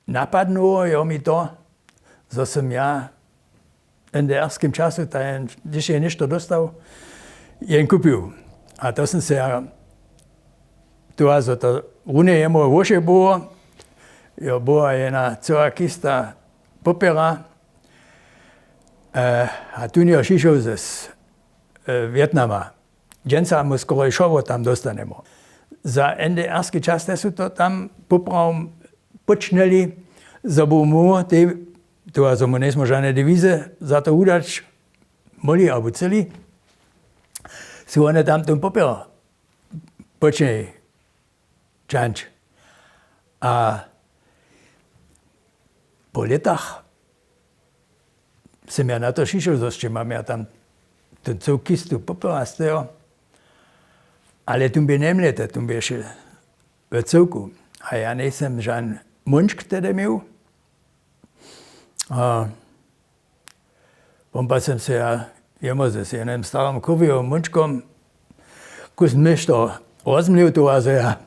napadnulo je mi to, že som ja NDR-ským času, když je nešto dostal, jen kupil. A to som sa tu also to rune jemu voše było, jo była jedna cała kista popiera, a tu nie šišel z Vietnama. Dženca mu skoro i šovo tam dostanemo. Za NDR-ski čas su to tam popravom počneli, za bo mu to also mu nesmo žane devize za to udač, moli abo celi, su one tam tom popera počneli čanč. A po letach jsem ja na to šišel, že mám ja tam tu celou kistu popera z toho, ale tu by nemlete, tu by ještě v celku. A ja nejsem žádný munčk tedy měl. A pompa jsem se ja jemu s jedným starým kovým munčkom kus myšto rozmlil to, also ja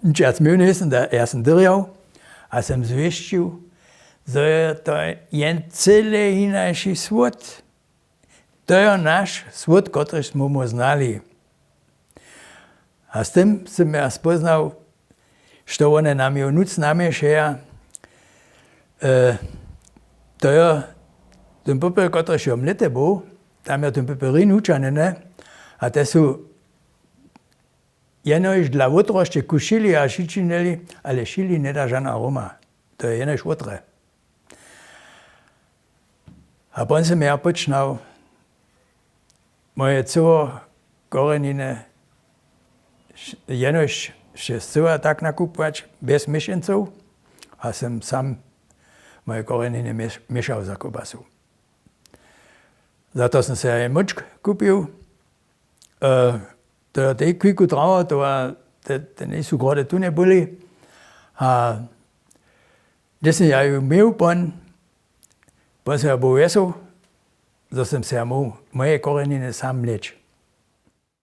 nič měl nejsem, da ja jsem drjal a jsem zvěštil, že to je celý hinajší svod. To je náš svod, který jsme mu znali. A s tím jsem ja spoznal, že one nám jo nuc namiešaja. To je ten popel, který je mlete byl, tam je ten peperin učanené, a to jsou jenož dla otroště kušili a šičineli, ale šili nedá žádná aroma. To je jenož otre. A potom jsem ja počnal moje celé koreniny jenož celé tak nakupovat bez myšenců a jsem sám moje koreniny měšal za kobasu. Za to jsem se aj močk kupil. To je kvíku trava, to nejsou grode tu nebyly. A když jsem ja ju měl potom jsem ja byl vesel, že jsem se moje koreniny sám mleč.